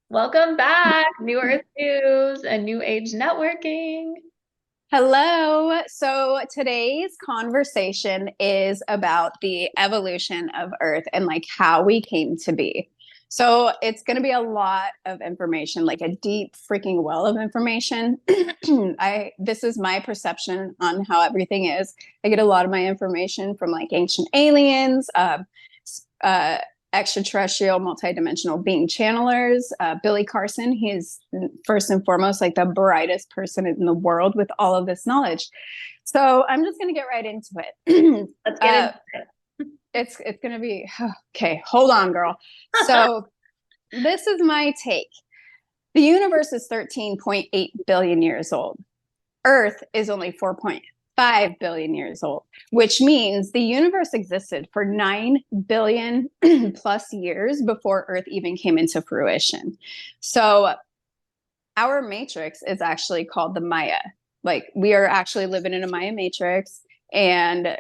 Welcome back, New Earth News and New Age Networking. Hello. So today's conversation is about the evolution of Earth and like how we came to be. So it's going to be a lot of information, like a deep freaking well of information. This is my perception on how everything is. I get a lot of my information from like ancient aliens, uh, extraterrestrial multidimensional being channelers. Billy Carson, he is first and foremost like the brightest person in the world with all of this knowledge. So I'm just going to get right into it. Let's get into it. It's going to be okay. Hold on, girl. So this is my take. The universe is 13.8 billion years old. Earth is only 4.5 billion years old, which means the universe existed for 9 billion plus years before Earth even came into fruition. So our matrix is actually called the Maya. Like we are actually living in a Maya matrix, and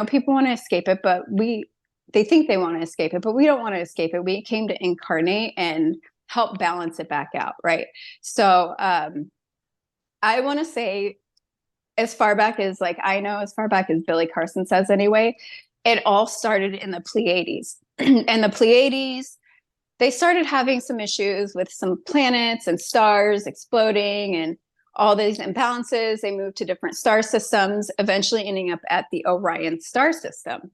people want to escape it, but they think they want to escape it, but we don't want to escape it. We came to incarnate and help balance it back out, right? So I want to say, as far back as like I know, as far back as Billy Carson says anyway, it all started in the Pleiades. And the Pleiades, they started having some issues with some planets and stars exploding and all these imbalances. They moved to different star systems, eventually ending up at the Orion star system.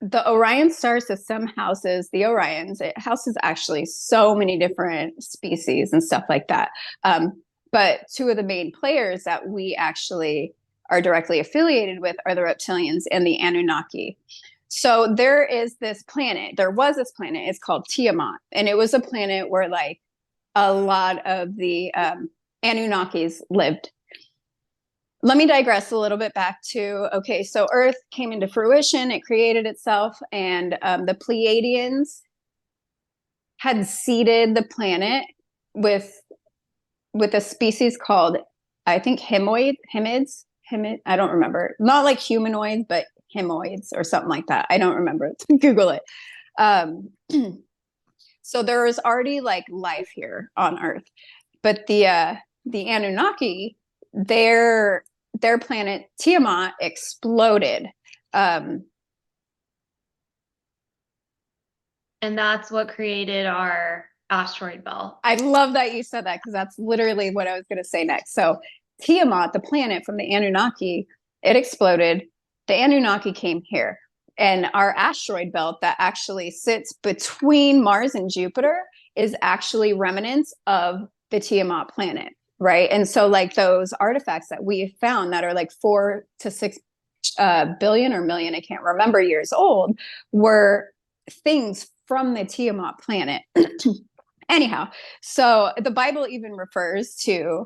The Orion star system houses the Orions. It houses actually so many different species and stuff like that. But two of the main players that we actually are directly affiliated with are the reptilians and the Anunnaki. So there is this planet. There was this planet. It's called Tiamat, and it was a planet where like a lot of the Anunnakis lived. Let me digress a little bit back to okay. So Earth came into fruition. It created itself, and the Pleiadians had seeded the planet with a species called, I think, hemids. I don't remember. Not like humanoids, but hemoids or something like that. I don't remember. Google it. Um, so there was already like life here on Earth, but the Anunnaki, their planet Tiamat exploded. Um, And that's what created our asteroid belt. I love that you said that because that's literally what I was going to say next. So Tiamat, the planet from the Anunnaki, it exploded. The Anunnaki came here, and our asteroid belt that actually sits between Mars and Jupiter is actually remnants of the Tiamat planet, right? And so, like those artifacts that we found that are like 4 to 6 billion or million, I can't remember, years old, were things from the Tiamat planet. Anyhow, so the Bible even refers to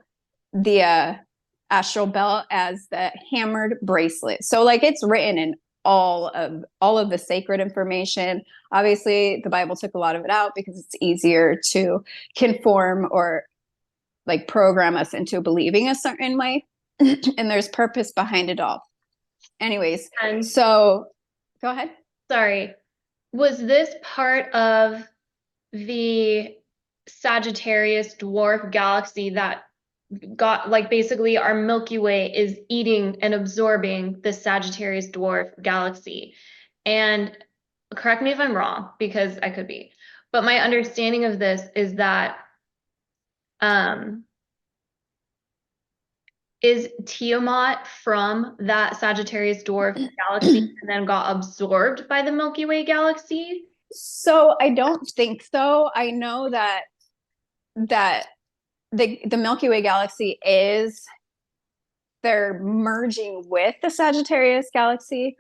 the astral belt as the hammered bracelet. So like it's written in all of the sacred information. Obviously, the Bible took a lot of it out because it's easier to conform or like program us into believing a certain way. And there's purpose behind it all. Anyways, And so go ahead. sorry, was this part of the Sagittarius dwarf galaxy that got like basically our Milky Way is eating and absorbing the Sagittarius dwarf galaxy? And correct me if I'm wrong, because I could be, but my understanding of this is that um is Tiamat from that Sagittarius dwarf galaxy and then got absorbed by the Milky Way galaxy? So I don't think so. I know that the Milky Way galaxy is they're merging with the Sagittarius galaxy,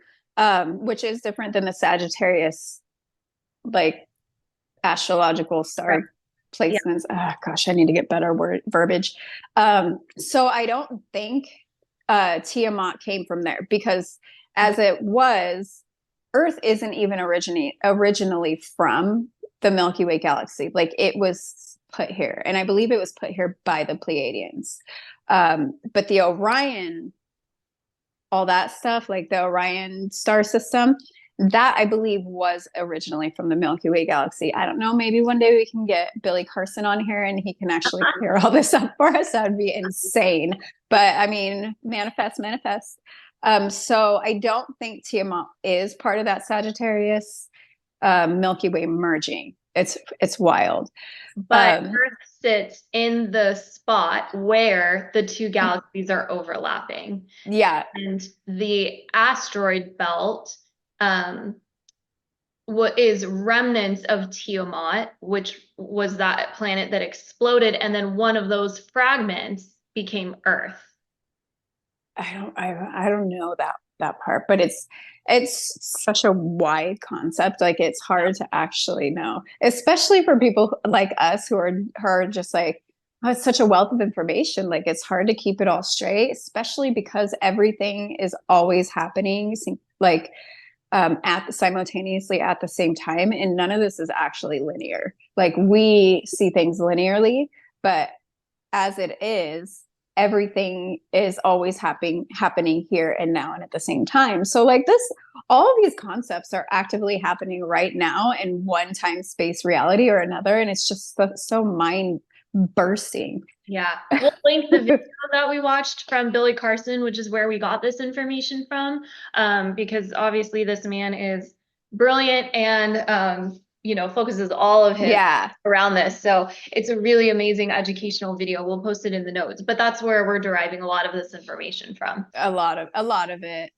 which is different than the Sagittarius like astrological Right. star Yeah. placements. Oh, gosh, I need to get better verbiage. So I don't think Tiamat came from there because as it was, Earth isn't even originally from the Milky Way galaxy. Like it was put here, and I believe it was put here by the Pleiadians. But the Orion, all that stuff, like the Orion star system, That I believe was originally from the Milky Way galaxy. I don't know. Maybe one day we can get Billy Carson on here and he can actually clear all this up for us. That would be insane. But I mean, manifest, manifest. So I don't think Tiamat is part of that Sagittarius Milky Way merging. It's wild. But Earth sits in the spot where the two galaxies are overlapping. Yeah. And the asteroid belt what is remnants of Tiamat, which was that planet that exploded, and then one of those fragments became Earth. I don't know that part, but it's such a wide concept. Like it's hard to actually know, especially for people like us who are just like, oh, it's such a wealth of information. Like it's hard to keep it all straight, especially because everything is always happening like at simultaneously at the same time, and none of this is actually linear. Like we see things linearly, but as it is, everything is always happening here and now and at the same time. So like this, all of these concepts are actively happening right now in one time space reality or another, and it's just so mind bursting. Yeah. We'll link the video that we watched from Billy Carson, which is where we got this information from, because obviously this man is brilliant and focuses all of his around this. So it's a really amazing educational video. We'll post it in the notes, but that's where we're deriving a lot of this information from. A lot of it,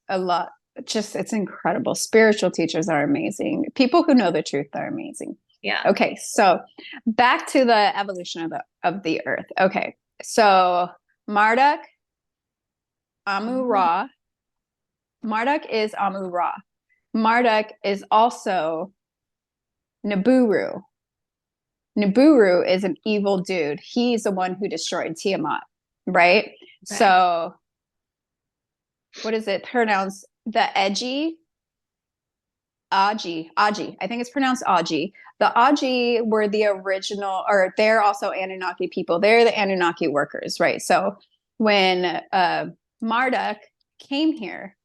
just it's incredible. Spiritual teachers are amazing. People who know the truth are amazing. Yeah. Okay, so back to the evolution of the Earth. Okay, so Marduk, Amu Ra. Marduk is Amu Ra. Marduk is also Nibiru. Nibiru is an evil dude. He's the one who destroyed Tiamat, right? Okay. So what is it pronounced? The edgy Aji. I think it's pronounced Aji. The Aji were the original, or they're also Anunnaki people. They're the Anunnaki workers, right? So when Marduk came here,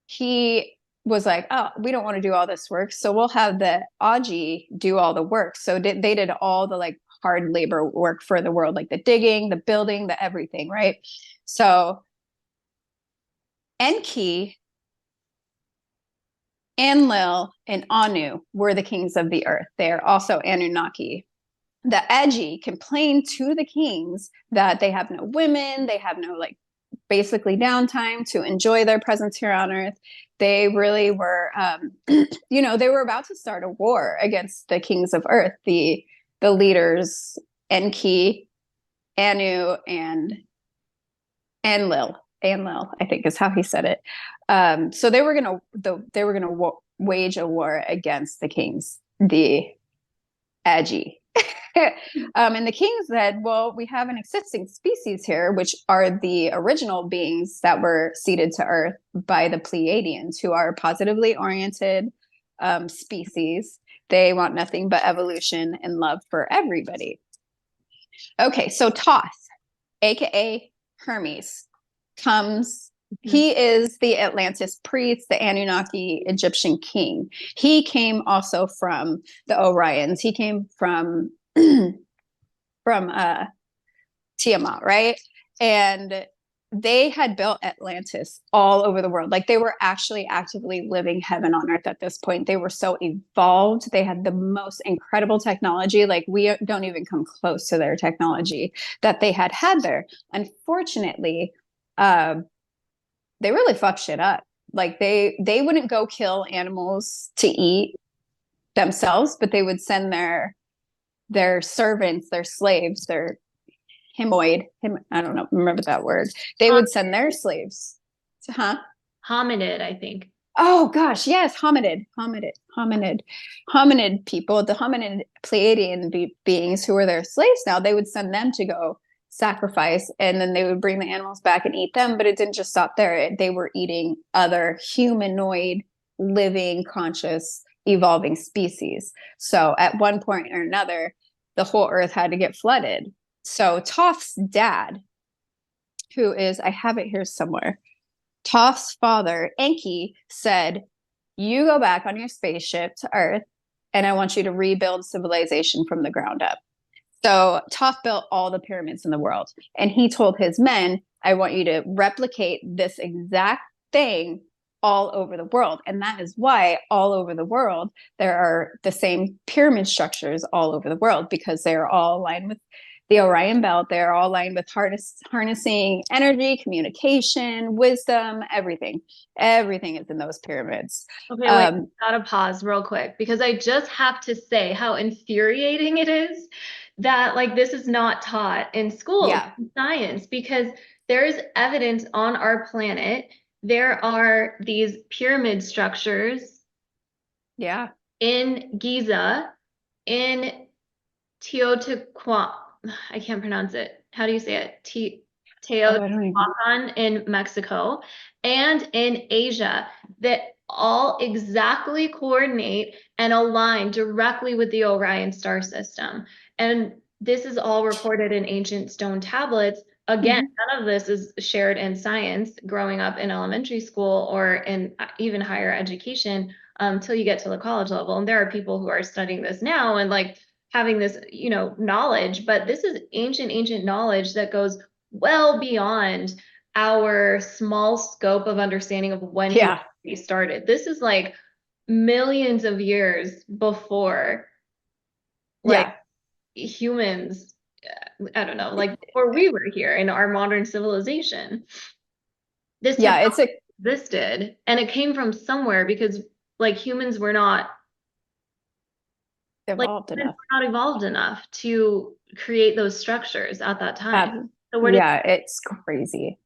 he was like, oh, we don't want to do all this work, so we'll have the Aji do all the work. So they did all the like hard labor work for the world, like the digging, the building, the everything, right? So Enki, Enlil, and Anu were the kings of the earth. They are also Anunnaki. The Agi complained to the kings that they have no women, they have no like basically downtime to enjoy their presence here on earth. They really were, they were about to start a war against the kings of earth, the leaders, Enki, Anu, and Enlil. Enlil, I think is how he said it. So they were gonna wage a war against the kings, the Agi. And the king said, well, we have an existing species here, which are the original beings that were seeded to Earth by the Pleiadians, who are positively oriented species. They want nothing but evolution and love for everybody. Okay, so Thoth, aka Hermes, comes. He is the Atlantis priest, the Anunnaki Egyptian king. He came also from the Orions. He came from Tiamat, right? And they had built Atlantis all over the world. Like they were actually actively living heaven on earth at this point. They were so evolved. They had the most incredible technology. Like we don't even come close to their technology that they had there. Unfortunately, they really fucked shit up. Like they wouldn't go kill animals to eat themselves, but they would send their servants, their slaves, their I don't know, remember that word. They would send their slaves to, Hominid, I think. Oh gosh, yes, hominid people, the hominid Pleiadian beings who were their slaves now, they would send them to go sacrifice, and then they would bring the animals back and eat them. But it didn't just stop there. They were eating other humanoid, living, conscious, evolving species. So at one point or another, the whole earth had to get flooded. So Thoth's dad, who is, I have it here somewhere, Thoth's father, Enki, said, You go back on your spaceship to Earth, and I want you to rebuild civilization from the ground up. So Toph built all the pyramids in the world, and he told his men, I want you to replicate this exact thing all over the world. And that is why all over the world, there are the same pyramid structures all over the world, because they are all aligned with the Orion Belt. They're all aligned with harnessing energy, communication, wisdom, everything. Everything is in those pyramids. Okay, wait, gotta pause real quick because I just have to say how infuriating it is that like this is not taught in schools Yeah. in science because there is evidence on our planet. There are these pyramid structures Yeah. in Giza, in Teotihuacan. I can't pronounce it. How do you say it? Oh, I don't even. Teotihuacan in Mexico and in Asia that all exactly coordinate and align directly with the Orion star system. And this is all recorded in ancient stone tablets. Again, Mhm. none of this is shared in science growing up in elementary school or in even higher education until you get to the college level. And there are people who are studying this now and like having this, knowledge, but this is ancient knowledge that goes well beyond our small scope of understanding of when Yeah. humanity started. This is like millions of years before like Yeah. humans, I don't know, like before we were here in our modern civilization. This Yeah. technology It's a existed and it came from somewhere because like humans were not like evolved humans enough. were not evolved enough to create those structures at that time. Um, So where did yeah, it's crazy.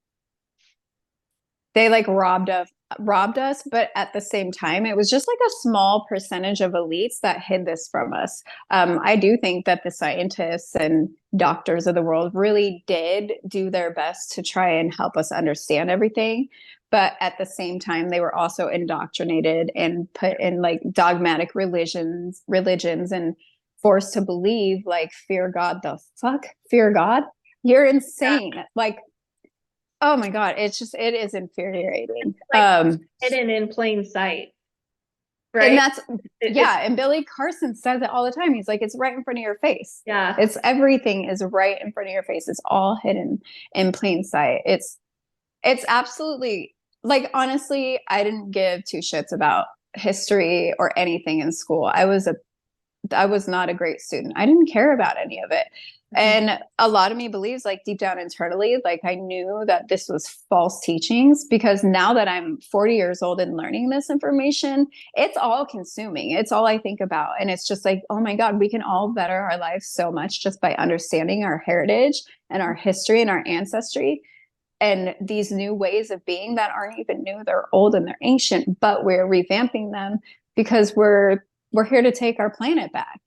They like robbed us, but at the same time, it was just like a small percentage of elites that hid this from us. I do think that the scientists and doctors of the world really did do their best to try and help us understand everything. But at the same time, they were also indoctrinated and put in like dogmatic religions and forced to believe like fear God. The fuck? Fear God? You're insane. Like, oh my God, it is infuriating. like hidden in plain sight, And right? that's, It's yeah. And Billy Carson says it all the time. He's like, it's right in front of your face. yeah. It's everything is right in front of your face. It's all hidden in plain sight. It's absolutely like, honestly, I didn't give two shits about history or anything in school. I was not a great student. I didn't care about any of it. And a lot of me believes like deep down internally, like I knew that this was false teachings because now that I'm 40 years old and learning this information, it's all consuming. It's all I think about. And it's just like, oh my God, we can all better our lives so much just by understanding our heritage and our history and our ancestry and these new ways of being that aren't even new. They're old and they're ancient, but we're revamping them because we're here to take our planet back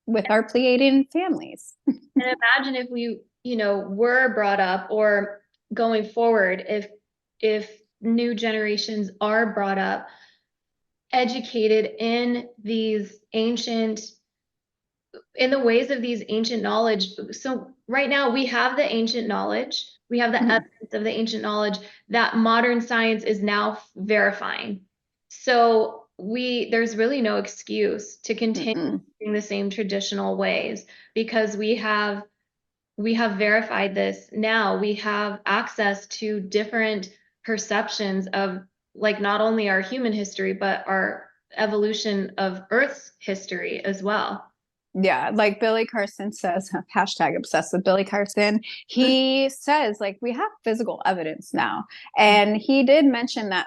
with our Pleiadian families. And imagine if we, were brought up or going forward, if new generations are brought up, educated in the ways of these ancient knowledge. So right now we have the ancient knowledge, we have the Mhm. evidence of the ancient knowledge that modern science is now verifying. So there's really no excuse to continue Mm-mm. in the same traditional ways because we have verified this now. We have access to different perceptions of like not only our human history, but our evolution of Earth's history as well. Yeah, like Billy Carson says, hashtag obsessed with Billy Carson. He says like we have physical evidence now, and he did mention that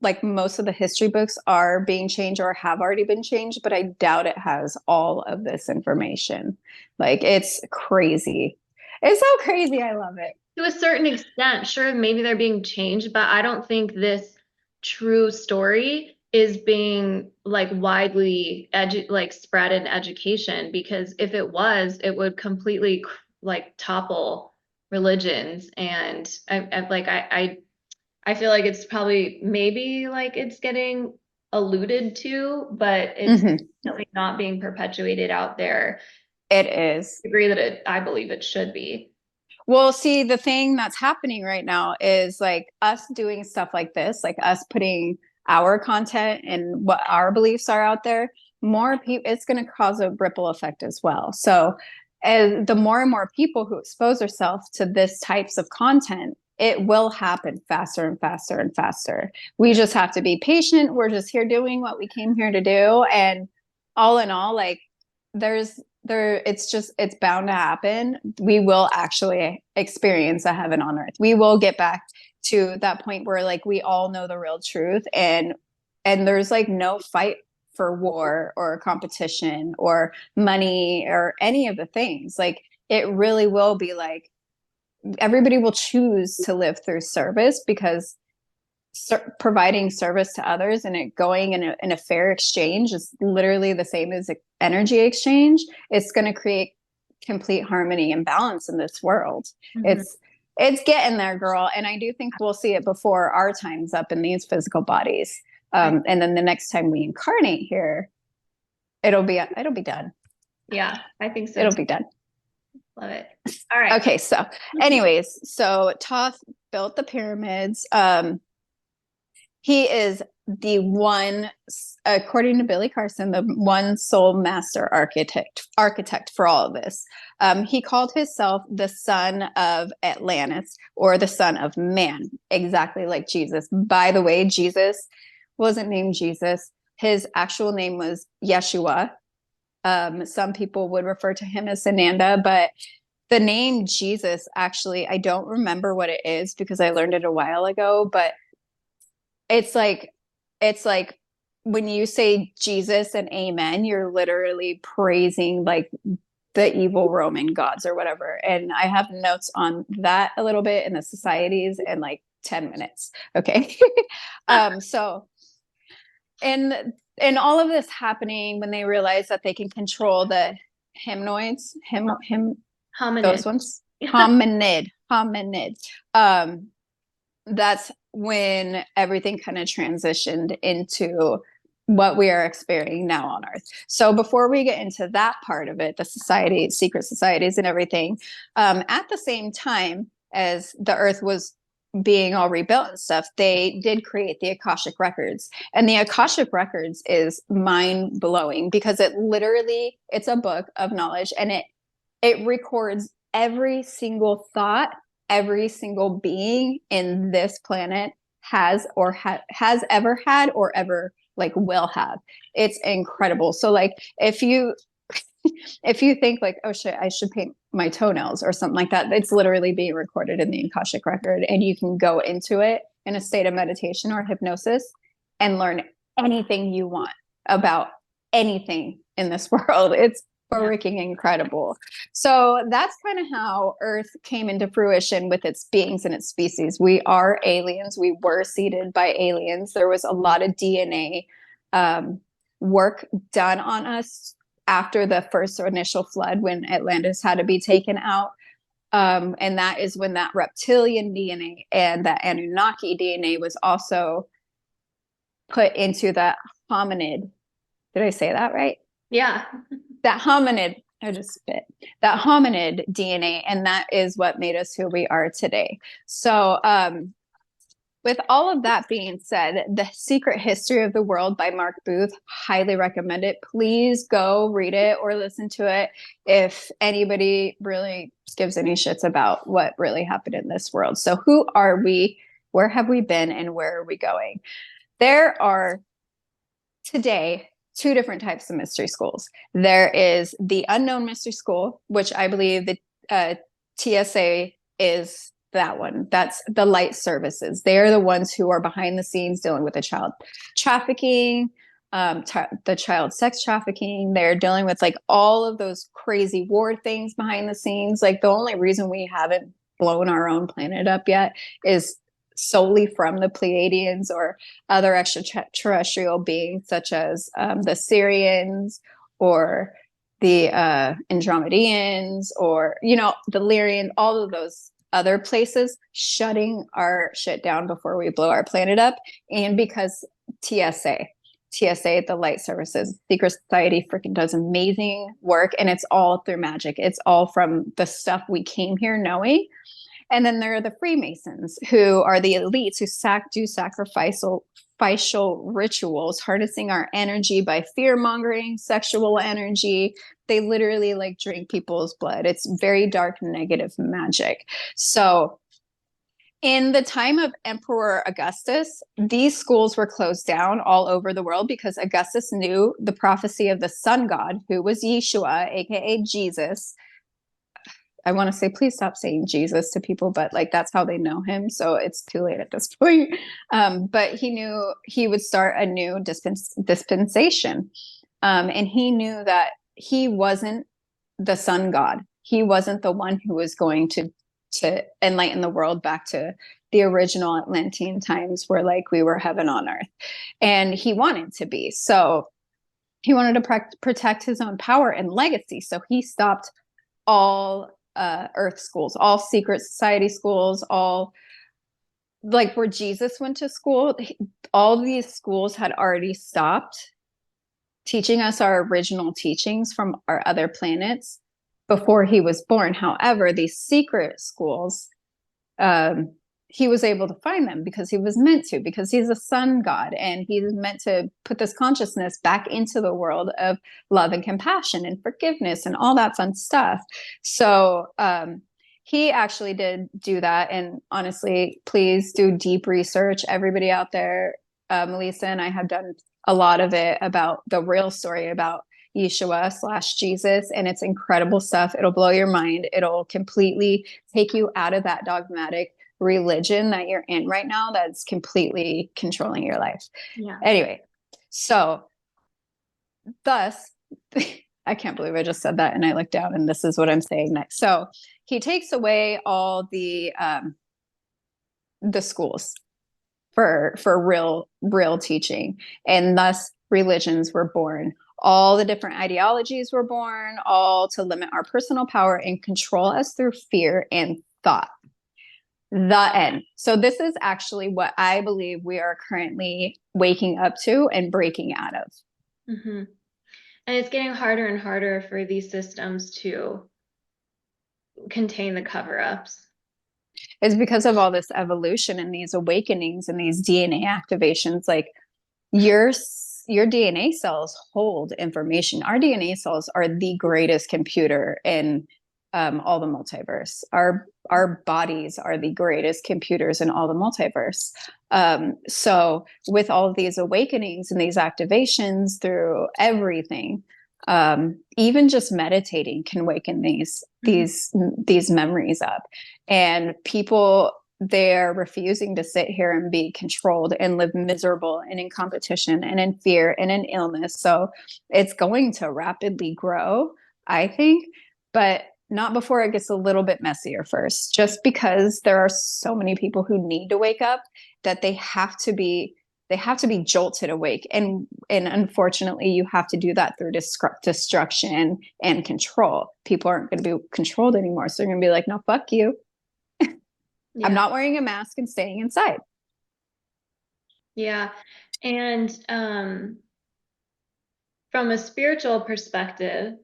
like most of the history books are being changed or have already been changed, but I doubt it has all of this information. Like it's crazy. It's so crazy. I love it. To a certain extent, sure, maybe they're being changed, but I don't think this true story is being like widely like spread in education because if it was, it would completely like topple religions. And I feel like it's probably maybe like it's getting alluded to, but it's Mhm. definitely not being perpetuated out there. It is. I agree that I believe it should be. Well, see, the thing that's happening right now is like us doing stuff like this, like us putting our content and what our beliefs are out there, more people, it's going to cause a ripple effect as well. So as the more and more people who expose themselves to this types of content, it will happen faster and faster and faster. We just have to be patient. We're just here doing what we came here to do. And all in all, like it's bound to happen. We will actually experience a heaven on earth. We will get back to that point where like we all know the real truth, and there's like no fight for war or competition or money or any of the things. Like it really will be like everybody will choose to live through service, because providing service to others and it going in a fair exchange is literally the same as energy exchange. It's going to create complete harmony and balance in this world. Mm-hmm. It's getting there, girl, and I do think we'll see it before our time's up in these physical bodies. And then the next time we incarnate here, it'll be done. Yeah, I think so. It'll be done. Love it. All right. Okay, so anyways, so Thoth built the pyramids. He is the one, according to Billy Carson, the one sole master architect for all of this. He called himself the son of Atlantis, or the son of man, exactly like Jesus. By the way, Jesus wasn't named Jesus. His actual name was Yeshua. Some people would refer to him as Sananda, but the name Jesus, actually, I don't remember what it is because I learned it a while ago, but it's like when you say Jesus and amen, you're literally praising like the evil Roman gods or whatever. And I have notes on that a little bit in the societies in like 10 minutes. Okay. So and all of this happening when they realize that they can control the hominid. Those ones. Hominid. That's when everything kind of transitioned into what we are experiencing now on Earth. So before we get into that part of it, the society, secret societies and everything, at the same time as the Earth was being all rebuilt and stuff, they did create the Akashic Records. And the Akashic Records is mind-blowing because it's a book of knowledge, and it records every single thought every single being in this planet has ever had or ever like will have. It's incredible. So like if you think like, oh shit, I should paint my toenails or something like that, it's literally being recorded in the Akashic Record, and you can go into it in a state of meditation or hypnosis and learn anything you want about anything in this world. It's freaking incredible. So that's kind of how Earth came into fruition with its beings and its species. We are aliens. We were seeded by aliens. There was a lot of DNA work done on us after the first initial flood, when Atlantis had to be taken out. And that is when that reptilian DNA and that Anunnaki DNA was also put into that hominid. Did I say that right? Yeah. That hominid, I just spit, that hominid DNA. And that is what made us who we are today. So with all of that being said, The Secret History of the World by Mark Booth, highly recommend it. Please go read it or listen to it if anybody really gives any shits about what really happened in this world. So who are we? Where have we been? And where are we going? There are today two different types of mystery schools. There is the unknown mystery school, which I believe the TSA is that one. That's the light services. They are the ones who are behind the scenes dealing with the child trafficking, the child sex trafficking. They're dealing with like all of those crazy war things behind the scenes. Like the only reason we haven't blown our own planet up yet is solely from the Pleiadians or other extraterrestrial beings, such as the Syrians or the Andromedians, or the Lyrian, all of those other places shutting our shit down before we blow our planet up. And because TSA, the light services, secret society, freaking does amazing work, and it's all through magic. It's all from the stuff we came here knowing. And then there are the Freemasons, who are the elites who do sacrificial rituals, harnessing our energy by fear mongering, sexual energy. They literally like drink people's blood. It's very dark, negative magic. So in the time of Emperor Augustus, these schools were closed down all over the world because Augustus knew the prophecy of the sun god, who was Yeshua, aka Jesus. I want to say, please stop saying Jesus to people, but like that's how they know him. So it's too late at this point. But he knew he would start a new dispensation. And he knew that he wasn't the sun god. He wasn't the one who was going to enlighten the world back to the original Atlantean times where like we were heaven on earth. And he wanted to be. So he wanted to protect his own power and legacy. So he stopped all earth schools, all secret society schools, all like where Jesus went to school. All these schools had already stopped teaching us our original teachings from our other planets before he was born. However, these secret schools, he was able to find them because he was meant to, because he's a sun god and he's meant to put this consciousness back into the world of love and compassion and forgiveness and all that fun stuff. So he actually did do that. And honestly, please do deep research. Everybody out there, Melisa and I have done a lot of it about the real story about Yeshua / Jesus, and it's incredible stuff. It'll blow your mind. It'll completely take you out of that dogmatic religion that you're in right now that's completely controlling your life. Yeah. Anyway, so thus, I can't believe I just said that and I looked down and this is what I'm saying next. So he takes away all the schools for real teaching, and thus religions were born. All the different ideologies were born, all to limit our personal power and control us through fear and thought. The end. So this is actually what I believe we are currently waking up to and breaking out of. Mm-hmm. And it's getting harder and harder for these systems to contain the cover-ups. It's because of all this evolution and these awakenings and these DNA activations. Like your DNA cells hold information. Our DNA cells are the greatest computer in all the multiverse. Our bodies are the greatest computers in all the multiverse. So with all of these awakenings and these activations through everything, even just meditating can waken these memories up. And people, they're refusing to sit here and be controlled and live miserable and in competition and in fear and in illness. So it's going to rapidly grow, I think, but not before it gets a little bit messier first, just because there are so many people who need to wake up that they have to be jolted awake. And unfortunately, you have to do that through destruction and control. People aren't going to be controlled anymore. So they're going to be like, no, fuck you. Yeah. I'm not wearing a mask and staying inside. Yeah. And from a spiritual perspective,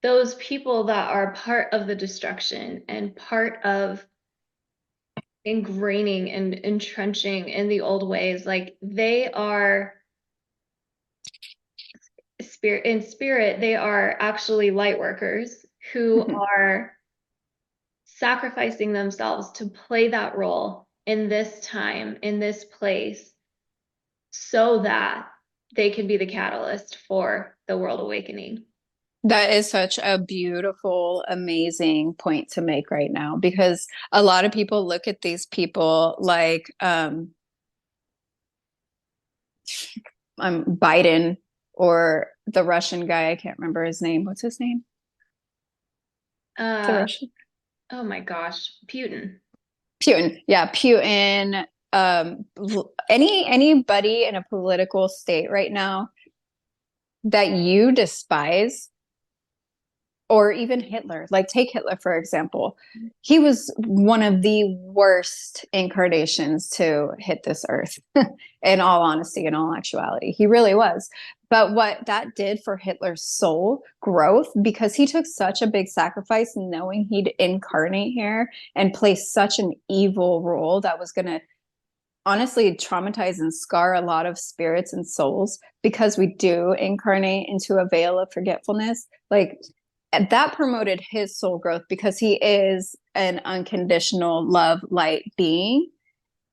those people that are part of the destruction and part of ingraining and entrenching in the old ways, like they are spirit, they are actually light workers who are sacrificing themselves to play that role in this time, in this place, so that they can be the catalyst for the world awakening. That is such a beautiful, amazing point to make right now, because a lot of people look at these people like Biden or the Russian guy. I can't remember his name. What's his name? The Russian. Oh my gosh, Putin. Putin. Yeah, Putin. Anybody in a political state right now that you despise, or even Hitler. Like, take Hitler, for example. He was one of the worst incarnations to hit this earth, in all honesty, in all actuality. He really was. But what that did for Hitler's soul growth, because he took such a big sacrifice knowing he'd incarnate here and play such an evil role that was going to honestly traumatize and scar a lot of spirits and souls, because we do incarnate into a veil of forgetfulness. Like, that promoted his soul growth because he is an unconditional love light being,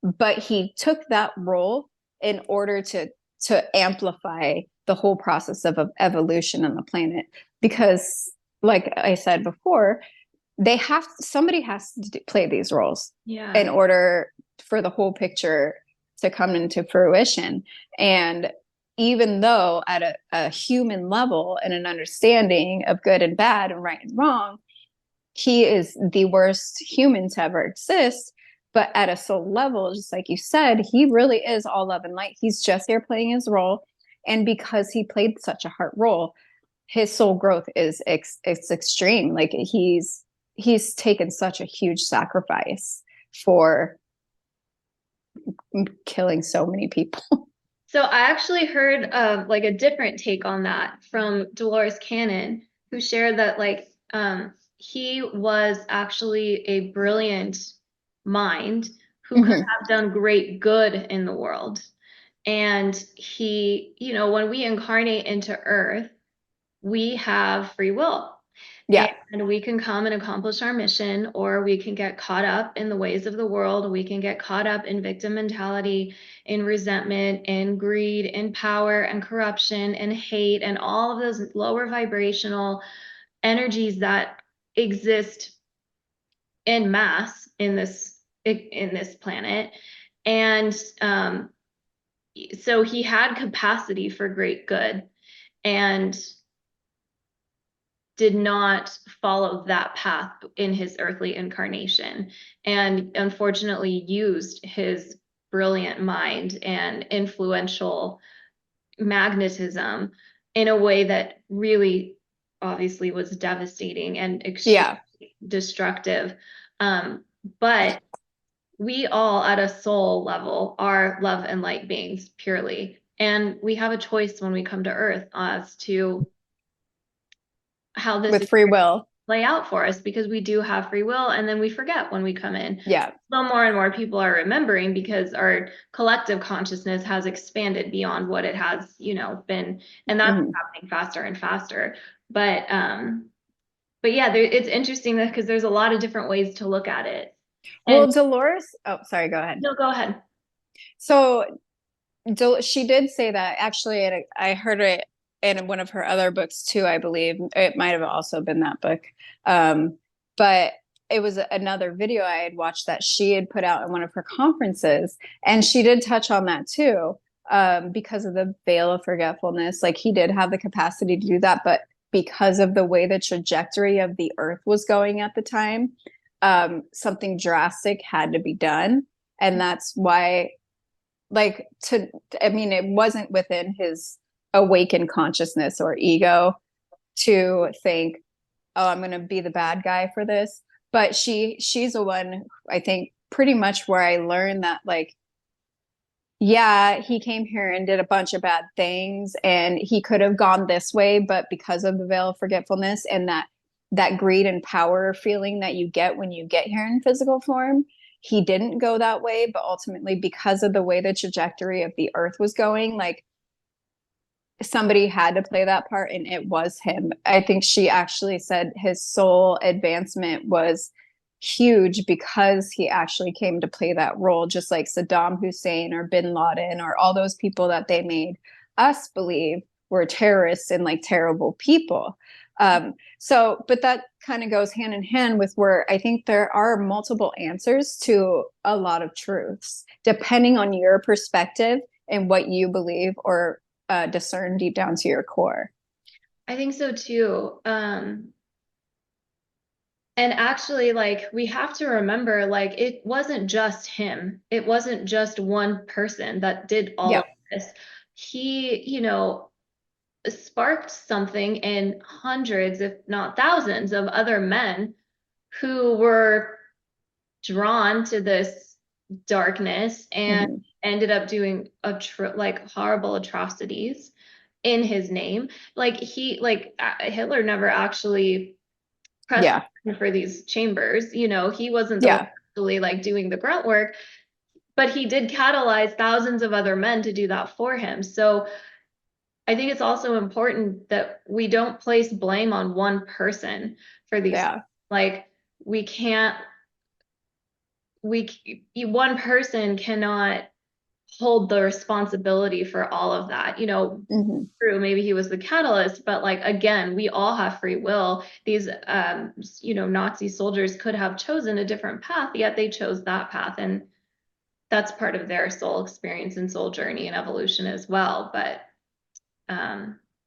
but he took that role in order to amplify the whole process of evolution on the planet. Because, like I said before, somebody has to play these roles in Yeah. order for the whole picture to come into fruition. And even though at a human level and an understanding of good and bad and right and wrong, he is the worst human to ever exist. But at a soul level, just like you said, he really is all love and light. He's just here playing his role. And because he played such a heart role, his soul growth is it's extreme. Like, he's taken such a huge sacrifice for killing so many people. So I actually heard like a different take on that from Dolores Cannon, who shared that like he was actually a brilliant mind who could Mm-hmm. have done great good in the world. And he, you know, when we incarnate into Earth, we have free will. Yeah. And we can come and accomplish our mission, or we can get caught up in the ways of the world. We can get caught up in victim mentality, in resentment, in greed, in power and corruption and hate, and all of those lower vibrational energies that exist in mass in this planet. And so he had capacity for great good and did not follow that path in his earthly incarnation, and unfortunately used his brilliant mind and influential magnetism in a way that really obviously was devastating and Yeah. extremely destructive. But we all at a soul level are love and light beings purely. And we have a choice when we come to earth as to how this With free will. play out for us, because we do have free will and then we forget when we come in. Yeah. So more and more people are remembering because our collective consciousness has expanded beyond what it has, you know, been, and that's Mm-hmm. happening faster and faster. But yeah, it's interesting because there's a lot of different ways to look at it. And Well, Dolores, oh, sorry, go ahead. no, go ahead. So she did say that actually, and I heard it in one of her other books too, I believe. It might have also been that book. But it was another video I had watched that she had put out in one of her conferences. And she did touch on that too, because of the veil of forgetfulness. Like, he did have the capacity to do that, but because of the way the trajectory of the earth was going at the time, something drastic had to be done. And that's why, like, I mean, it wasn't within his awakened consciousness or ego to think, oh, I'm going to be the bad guy for this. But she's the one, I think, pretty much where I learned that, like, yeah, he came here and did a bunch of bad things and he could have gone this way, but because of the veil of forgetfulness and that greed and power feeling that you get when you get here in physical form, he didn't go that way. But ultimately, because of the way the trajectory of the earth was going, like, somebody had to play that part, and it was him. I think she actually said his soul advancement was huge because he actually came to play that role, just like Saddam Hussein or bin Laden or all those people that they made us believe were terrorists and like terrible people. So, but that kind of goes hand in hand with where I think there are multiple answers to a lot of truths, depending on your perspective and what you believe or discern deep down to your core. I think so too. And actually, like, we have to remember, like, it wasn't just him. It wasn't just one person that did all Yeah. of this. He, you know, sparked something in hundreds, if not thousands, of other men who were drawn to this darkness and Mm-hmm. ended up doing like horrible atrocities in his name. Like Hitler never actually pressed Yeah. for these chambers. You know, he wasn't the one Yeah. actually like doing the grunt work, but he did catalyze thousands of other men to do that for him. So I think it's also important that we don't place blame on one person for these. Yeah. Like we can't, one person cannot hold the responsibility for all of that. You know, Mm-hmm. true, maybe he was the catalyst, but like again, we all have free will. These Nazi soldiers could have chosen a different path, yet they chose that path. And that's part of their soul experience and soul journey and evolution as well. But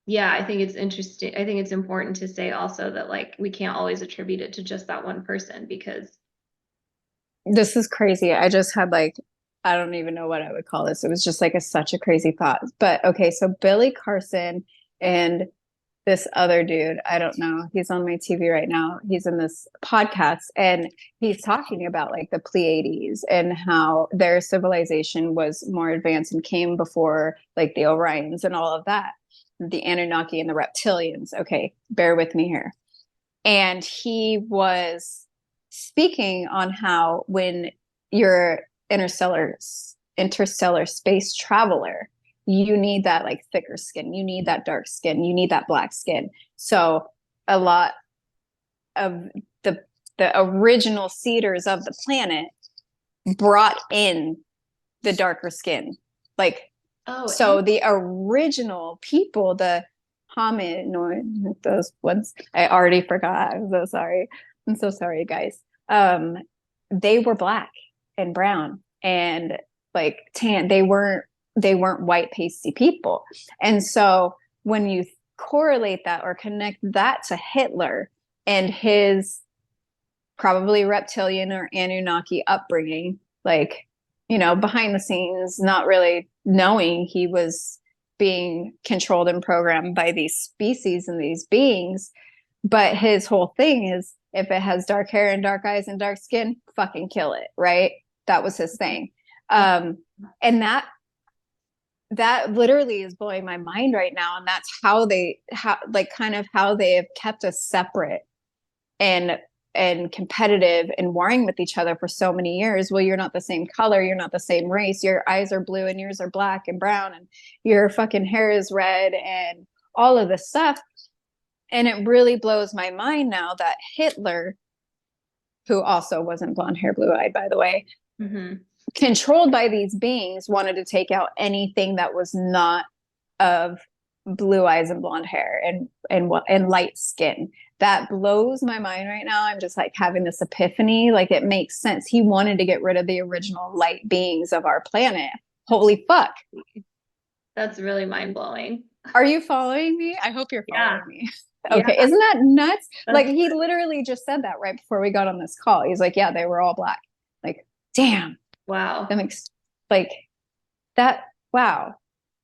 yeah, I think it's interesting. I think it's important to say also that like we can't always attribute it to just that one person because This is crazy. I just had like, I don't even know what I would call this. It was just like such a crazy thought. But okay, so Billy Carson and this other dude, I don't know, he's on my TV right now. He's in this podcast and he's talking about like the Pleiades and how their civilization was more advanced and came before like the Orions and all of that, the Anunnaki and the reptilians. Okay, bear with me here. And he was speaking on how when you're interstellar space traveler, you need that like thicker skin, you need that dark skin, you need that black skin. So a lot of the the original seeders of the planet brought in the darker skin. Like oh, so the original people, the hominoid, those ones, I already forgot. I'm so sorry. I'm so sorry, guys. They were black and brown and like tan. They weren't white pasty people. And so when you correlate that or connect that to Hitler and his probably reptilian or Anunnaki upbringing, like, behind the scenes, not really knowing he was being controlled and programmed by these species and these beings. But his whole thing is if it has dark hair and dark eyes and dark skin, fucking kill it, right? That was his thing. And that literally is blowing my mind right now. And that's how how they have kept us separate and competitive and warring with each other for so many years. Well, you're not the same color, you're not the same race, your eyes are blue and yours are black and brown, and your fucking hair is red, and all of this stuff. And it really blows my mind now that Hitler, who also wasn't blonde hair, blue eyed, by the way, mm-hmm. controlled by these beings, wanted to take out anything that was not of blue eyes and blonde hair and light skin. That blows my mind right now. I'm just like having this epiphany. Like it makes sense. He wanted to get rid of the original light beings of our planet. Holy fuck. That's really mind blowing. Are you following me? I hope you're following me. Okay. Yeah. Isn't that nuts? That's like he literally just said that right before we got on this call. He's like, yeah, they were all black. Like, damn. wow. That makes like that. Wow.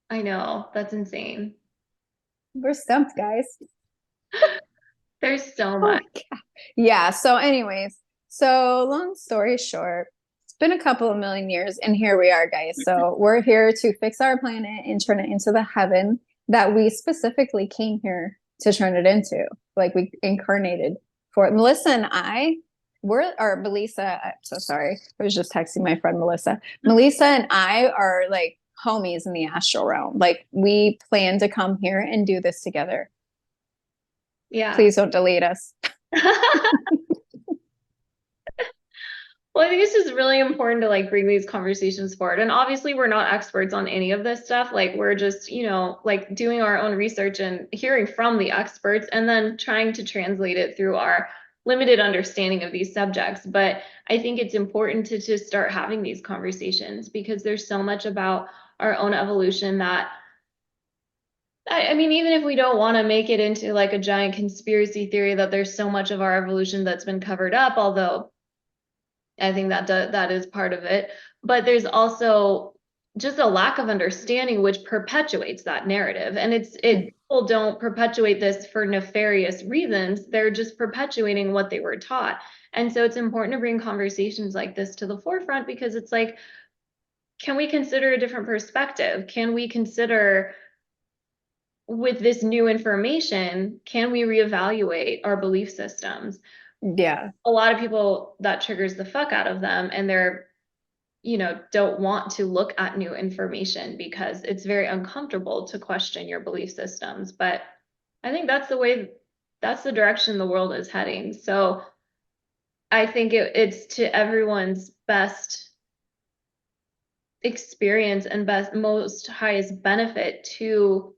I know. That's insane. We're stumped, guys. There's so Oh much. yeah. So, anyways, so long story short, it's been a couple of million years, and here we are, guys. So we're here to fix our planet and turn it into the heaven that we specifically came here to turn it into. Like we incarnated for it. Melissa and Melissa. I'm so sorry. I was just texting my friend Melissa. Melissa and I are like homies in the astral realm. Like we plan to come here and do this together. Yeah. Please don't delete us. Well, I think it's just really important to like bring these conversations forward. And obviously we're not experts on any of this stuff. Like we're just, like doing our own research and hearing from the experts and then trying to translate it through our limited understanding of these subjects. But I think it's important to just start having these conversations because there's so much about our own evolution that I mean, even if we don't want to make it into like a giant conspiracy theory that there's so much of our evolution that's been covered up, although I think that is part of it. But there's also just a lack of understanding which perpetuates that narrative. And people don't perpetuate this for nefarious reasons. They're just perpetuating what they were taught. And so it's important to bring conversations like this to the forefront, because it's like, can we consider a different perspective? Can we consider, with this new information, can we reevaluate our belief systems? Yeah. A lot of people, that triggers the fuck out of them, and they're, don't want to look at new information because it's very uncomfortable to question your belief systems. But I think that's the direction the world is heading. So I think it's to everyone's best experience and most highest benefit to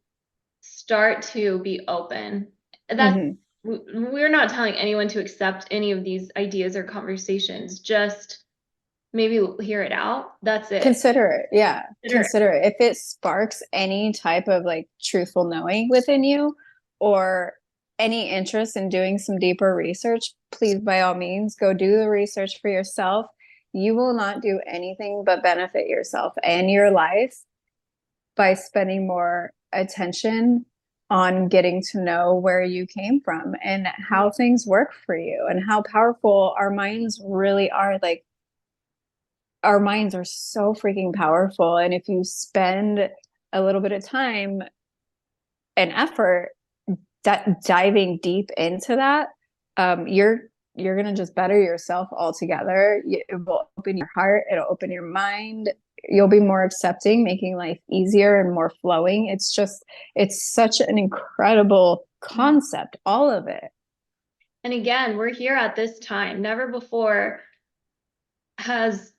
start to be open. That's Mm-hmm. We're not telling anyone to accept any of these ideas or conversations. Just maybe hear it out. That's it. Consider it. Yeah. Consider it. Consider it. If it sparks any type of like truthful knowing within you or any interest in doing some deeper research, please, by all means, go do the research for yourself. You will not do anything but benefit yourself and your life by spending more attention on getting to know where you came from and how things work for you and how powerful our minds really are. Like, our minds are so freaking powerful. And if you spend a little bit of time and effort diving deep into that, you're gonna just better yourself altogether. It will open your heart, it'll open your mind. You'll be more accepting, making life easier and more flowing. It's such an incredible concept, all of it. And again, we're here at this time. Never before has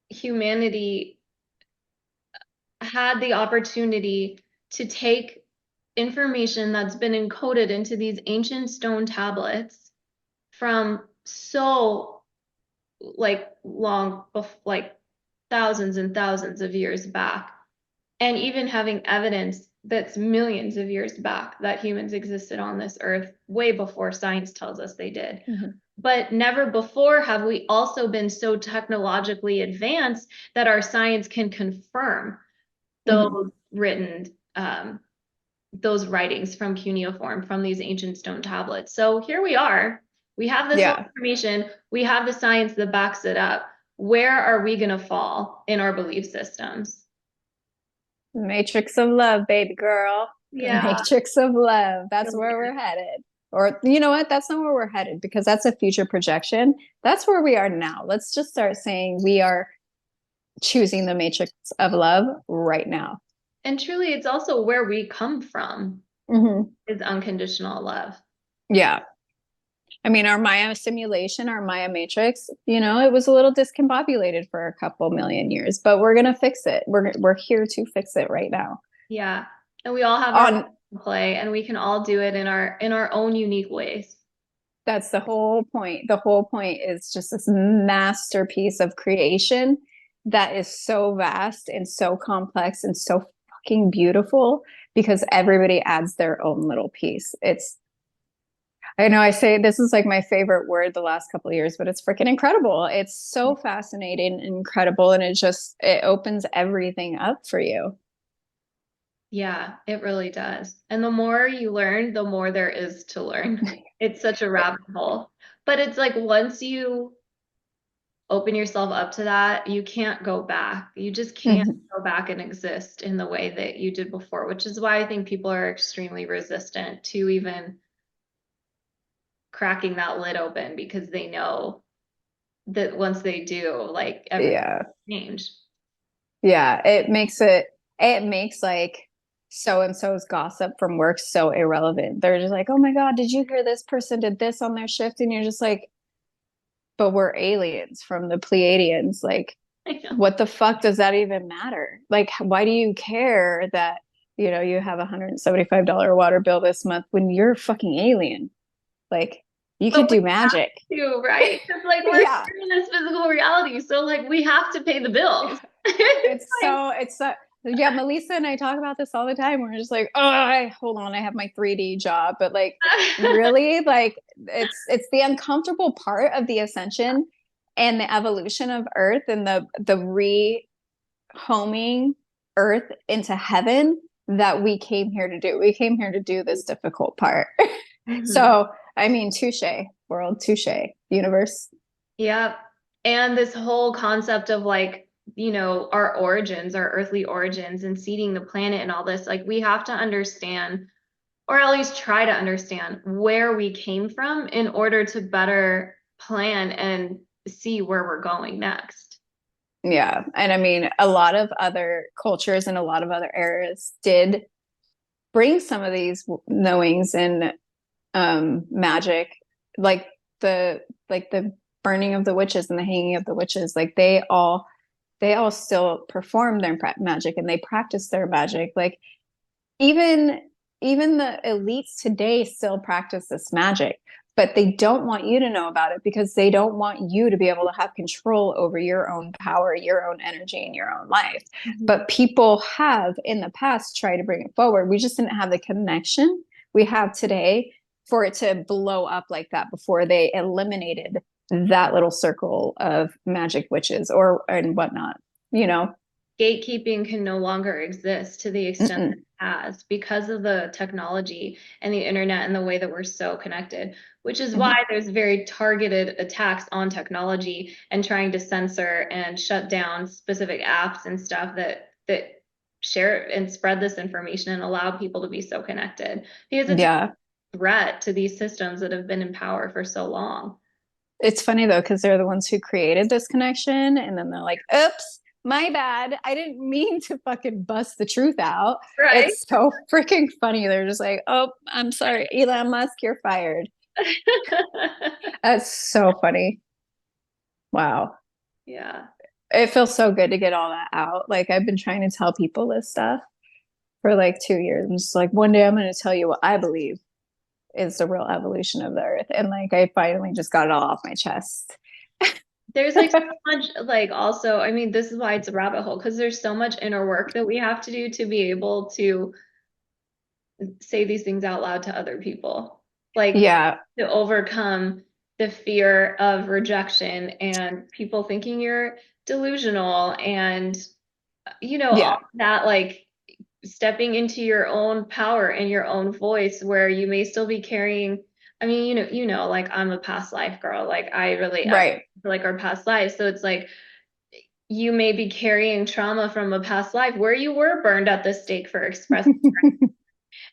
humanity had the opportunity to take information that's been encoded into these ancient stone tablets from so like long, like thousands and thousands of years back, and even having evidence that's millions of years back that humans existed on this earth way before science tells us they did. Mm-hmm. But never before have we also been so technologically advanced that our science can confirm those Mm-hmm. written those writings from cuneiform, from these ancient stone tablets. So here we are. We have this Yeah. information. We have the science that backs it up. Where are we going to fall in our belief systems? Matrix of love, baby girl. The Yeah. matrix of love. That's where we're headed. Or you know what? That's not where we're headed because that's a future projection. That's where we are now. Let's just start saying we are choosing the matrix of love right now. And truly, it's also where we come from, Mm-hmm. is unconditional love. Yeah. I mean, our Maya simulation, our Maya matrix, it was a little discombobulated for a couple million years, but we're gonna fix it. We're here to fix it right now. Yeah. And we all have our On play, and we can all do it in our own unique ways. That's the whole point. The whole point is just this masterpiece of creation that is so vast and so complex and so fucking beautiful because everybody adds their own little piece. I know I say this is like my favorite word the last couple of years, but it's freaking incredible. It's so fascinating and incredible, and it opens everything up for you. Yeah, it really does. And the more you learn, the more there is to learn. It's such a rabbit hole. But it's like once you open yourself up to that, you can't go back. You just can't Mhm. go back and exist in the way that you did before, which is why I think people are extremely resistant to even cracking that lid open, because they know that once they do, like everything Yeah. change. Yeah, it makes like so and so's gossip from work so irrelevant. They're just like, "Oh my God, did you hear this person did this on their shift?" And you're just like, "But we're aliens from the Pleiadians. Like, I know. what the fuck does that even matter? Like, why do you care that, you have a $175 water bill this month when you're a fucking alien? Like, you But could we do magic." have to, right? Because like we're Yeah. here in this physical reality, so like we have to pay the bills. It's Like, so it's so yeah, Melisa and I talk about this all the time. We're just like, oh, I hold on, I have my 3D job, but like really, like it's the uncomfortable part of the ascension and the evolution of Earth and the homing Earth into heaven that we came here to do. We came here to do this difficult part. Mhm. So, I mean, touche, world, touche, universe. Yeah. And this whole concept of like, our origins, our earthly origins and seeding the planet and all this, like we have to understand, or at least try to understand where we came from in order to better plan and see where we're going next. Yeah. And I mean, a lot of other cultures and a lot of other eras did bring some of these knowings and magic, like the burning of the witches and the hanging of the witches. Like they all still perform their magic and they practice their magic. Like even even the elites today still practice this magic, but they don't want you to know about it because they don't want you to be able to have control over your own power, your own energy, and your own life. Mhm. But people have in the past tried to bring it forward. We just didn't have the connection we have today for it to blow up like that before they eliminated that little circle of magic witches or and whatnot, you know. Gatekeeping can no longer exist to the extent that Mm-mm. it has because of the technology and the internet and the way that we're so connected, which is why Mm-hmm. there's very targeted attacks on technology and trying to censor and shut down specific apps and stuff that share and spread this information and allow people to be so connected because it's Yeah. a threat to these systems that have been in power for so long. It's funny though, because they're the ones who created this connection, and then they're like, oops, my bad. I didn't mean to fucking bust the truth out. Right. It's so freaking funny. They're just like, oh, I'm sorry, Elon Musk, you're fired. That's so funny. Wow. Yeah. It feels so good to get all that out. Like, I've been trying to tell people this stuff for like 2 years. I'm just like, one day I'm going to tell you what I believe is the real evolution of the earth. And like, I finally just got it all off my chest. There's like so much, like also, I mean, this is why it's a rabbit hole because there's so much inner work that we have to do to be able to say these things out loud to other people. Like Yeah. to overcome the fear of rejection and people thinking you're delusional and, all Yeah. that, like stepping into your own power and your own voice where you may still be carrying. I mean, like I'm a past life girl. Like I really Right. like our past lives. So it's like you may be carrying trauma from a past life where you were burned at the stake for expressing.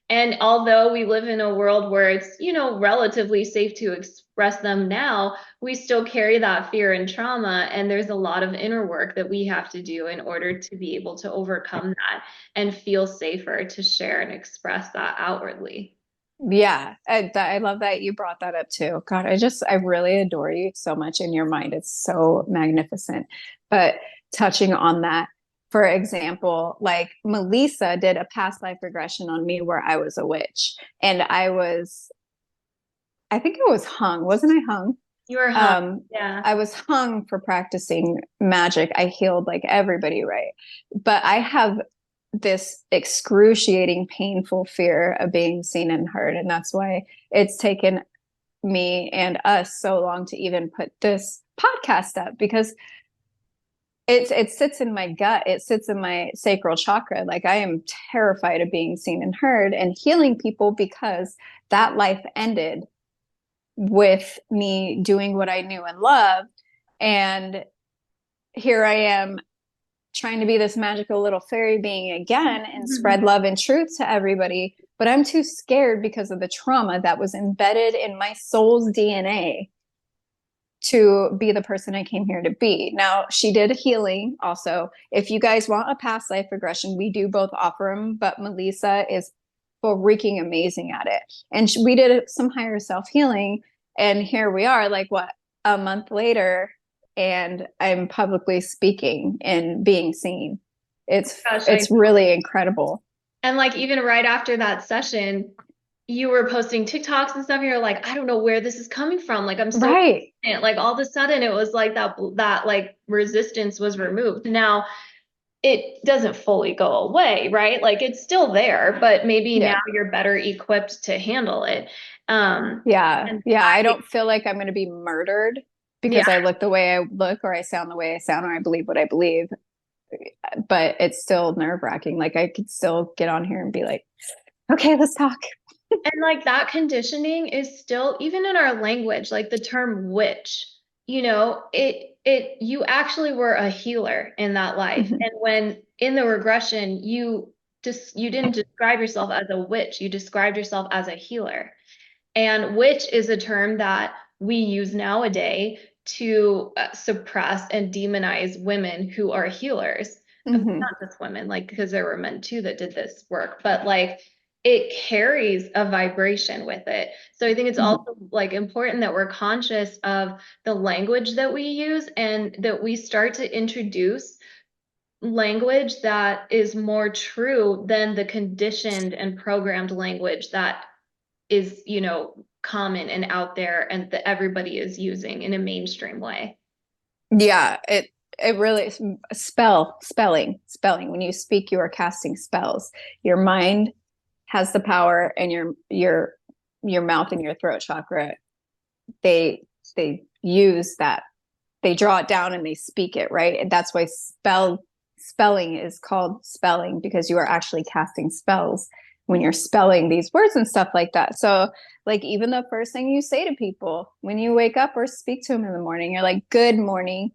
And although we live in a world where it's, relatively safe to express them now, we still carry that fear and trauma. And there's a lot of inner work that we have to do in order to be able to overcome that and feel safer to share and express that outwardly. Yeah, I love that you brought that up too. God, I really adore you so much in your mind. It's so magnificent. But touching on that, for example, like Melisa did a past life regression on me where I was a witch and I think I was hung. Wasn't I hung? You are hung. Um, Yeah. I was hung for practicing magic. I healed like everybody, right? But I have this excruciating, painful fear of being seen and heard. And that's why it's taken me and us so long to even put this podcast up because it sits in my gut, it sits in my sacral chakra. Like I am terrified of being seen and heard and healing people because that life ended with me doing what I knew and loved. And here I am trying to be this magical little fairy being again and spread love and truth to everybody. But I'm too scared because of the trauma that was embedded in my soul's DNA to be the person I came here to be. Now, she did healing also. If you guys want a past life regression, we do both offer them, but Melisa is freaking amazing at it. And we did some higher self healing. And here we are, like what, a month later, and I'm publicly speaking and being seen. It's Gosh, it's really incredible. and like even right after that session, you were posting TikToks and stuff, and you're like, I don't know where this is coming from. Like I'm so Right. like all of a sudden it was like that like resistance was removed. Now it doesn't fully go away, right? Like it's still there, but maybe now Yeah. you're better equipped to handle it. Yeah. And Yeah. I don't feel like I'm going to be murdered yeah, because I look the way I look or I sound the way I sound or I believe what I believe. but it's still nerve-wracking. Like I could still get on here and be like, okay, let's talk. And like that conditioning is still, even in our language, like the term witch, you actually were a healer in that life. Mhm. And when in the regression, you didn't describe yourself as a witch, you described yourself as a healer. And witch is a term that we use nowadays to suppress and demonize women who are healers. Mhm. Not just women, like, because there were men too that did this work, but like it carries a vibration with it. So I think it's Mhm. also like important that we're conscious of the language that we use and that we start to introduce language that is more true than the conditioned and programmed language that is, common and out there and that everybody is using in a mainstream way. Yeah, it really spelling. When you speak, you are casting spells. Your mind has the power, and your mouth and your throat chakra, they they use that. They draw it down and they speak it, right? And that's why spelling is called spelling, because you are actually casting spells when you're spelling these words and stuff like that. So like even the first thing you say to people when you wake up or speak to them in the morning, you're like, good morning.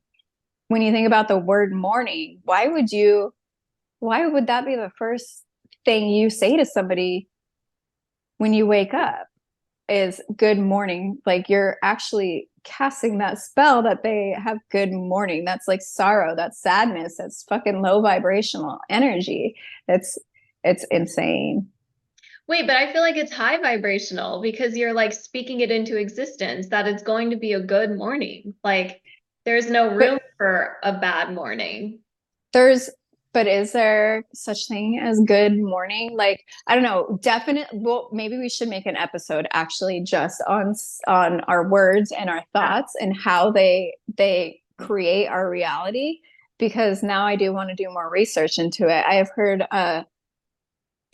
When you think about the word morning, why would that be the first thing you say to somebody when you wake up? Is good morning. Like you're actually casting that spell that they have good morning. That's like sorrow, that's sadness, that's fucking low vibrational energy. it's it's insane. Wait, but I feel like it's high vibrational because you're like speaking it into existence that it's going to be a good morning. Like there's no But room for a bad morning. there's but is there such thing as good morning? Like I don't know, definitely. Well, maybe we should make an episode actually just on our words and our Yeah. thoughts and how they create our reality, because now I do want to do more research into it. I have heard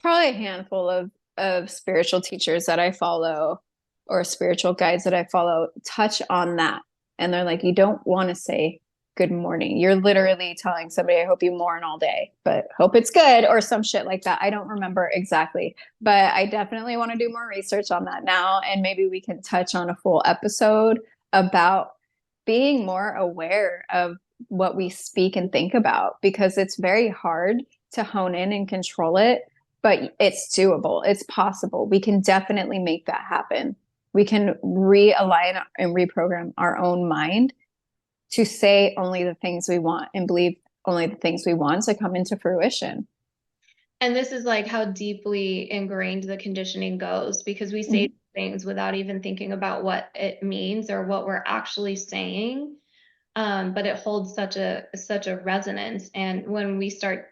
probably a handful of spiritual teachers that I follow, or spiritual guides that I follow, touch on that. And they're like, you don't want to say good morning. You're literally telling somebody, I hope you mourn all day, but hope it's good, or some shit like that. I don't remember exactly, but I definitely want to do more research on that now. And maybe we can touch on a full episode about being more aware of what we speak and think about, because it's very hard to hone in and control it, but it's doable. It's possible. We can definitely make that happen. We can realign and reprogram our own mind to say only the things we want and believe only the things we want to come into fruition. And this is like how deeply ingrained the conditioning goes because we say Mm-hmm. things without even thinking about what it means or what we're actually saying. But it holds such a resonance. And when we start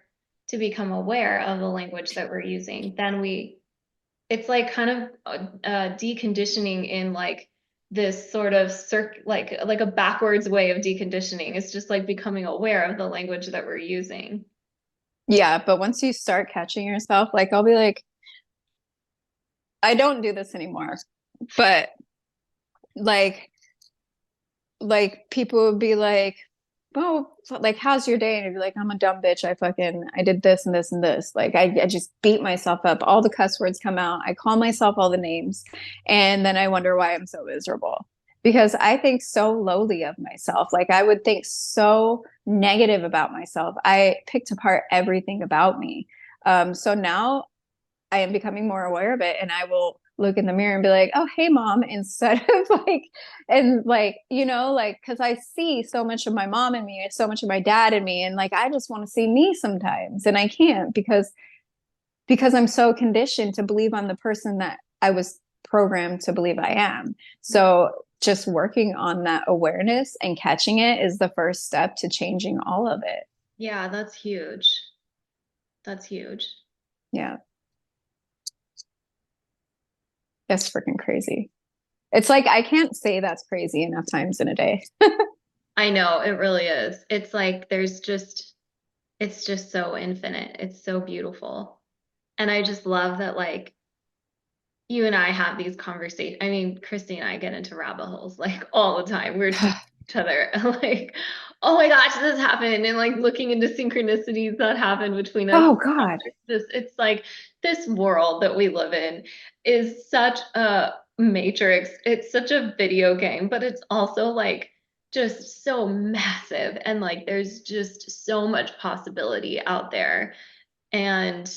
to become aware of the language that we're using, then it's like kind of deconditioning in like this sort of like a backwards way of deconditioning. It's just like becoming aware of the language that we're using. Yeah, but once you start catching yourself, like I'll be like, I don't do this anymore. But like people would be like, oh, like, how's your day? And I'd be like, I'm a dumb bitch. I did this and this and this. Like, I just beat myself up. All the cuss words come out. I call myself all the names. And then I wonder why I'm so miserable, because I think so lowly of myself. Like, I would think so negative about myself. I picked apart everything about me. So now I am becoming more aware of it, and I will look in the mirror and be like, "Oh, hey, mom," instead of like, and like, like, because I see so much of my mom in me, so much of my dad in me, and like, I just want to see me sometimes, and I can't because I'm so conditioned to believe I'm the person that I was programmed to believe I am. So just working on that awareness and catching it is the first step to changing all of it. Yeah, that's huge. That's huge. Yeah, that's freaking crazy. It's like I can't say that's crazy enough times in a day. I know it really is. It's like it's just so infinite. It's so beautiful. And I just love that like you and I have these conversations. I mean, Christy and I get into rabbit holes like all the time. We're teaching each other like oh my gosh, this happened, and like looking into synchronicities that happen between us. Oh God. It's like this world that we live in is such a matrix. It's such a video game, but it's also like just so massive, and like there's just so much possibility out there. And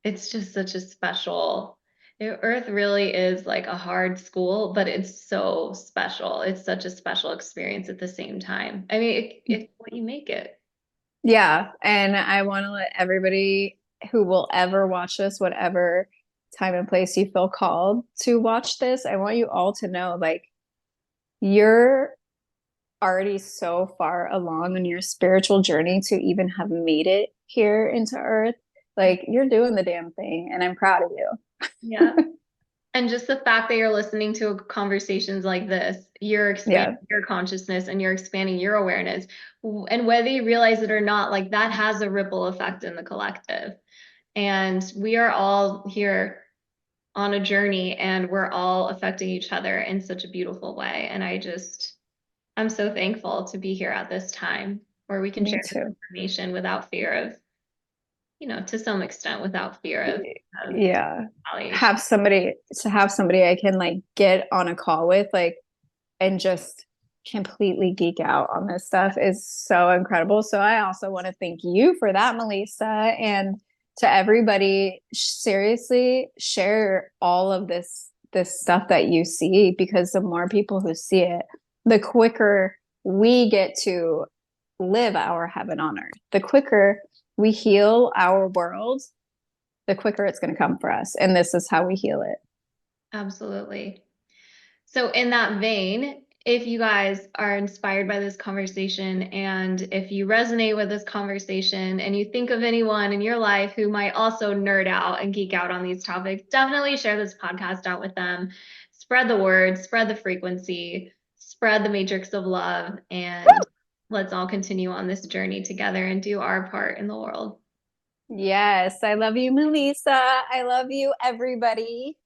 it's just such a special, Earth really is like a hard school, but it's so special. It's such a special experience at the same time. I mean, it's what you make it. Yeah. And I want to let everybody who will ever watch this, whatever time and place you feel called to watch this, I want you all to know like you're already so far along on your spiritual journey to even have made it here into Earth. Like you're doing the damn thing, and I'm proud of you. Yeah. And just the fact that you're listening to conversations like this, you're Yeah, expanding your consciousness and you're expanding your awareness. And whether you realize it or not, like that has a ripple effect in the collective. And we are all here on a journey and we're all affecting each other in such a beautiful way. And I'm so thankful to be here at this time where we can me share this too. information without fear of, to some extent, without fear of Yeah. retaliation. Have somebody I can like get on a call with, like, and just completely geek out on this stuff is so incredible. So I also want to thank you for that, Melissa, and to everybody, seriously share all of this stuff that you see, because the more people who see it, the quicker we get to live our heaven on earth. The quicker we heal our world, the quicker it's going to come for us. And this is how we heal it. Absolutely. So, in that vein, if you guys are inspired by this conversation and if you resonate with this conversation and you think of anyone in your life who might also nerd out and geek out on these topics, definitely share this podcast out with them. Spread the word, spread the frequency, spread the matrix of love, and let's all continue on this journey together and do our part in the world. Yes, I love you, Melissa. I love you, everybody.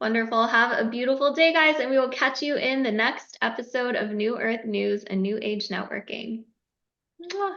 Wonderful. Have a beautiful day, guys, and we will catch you in the next episode of New Earth News and New Age Networking. Mwah.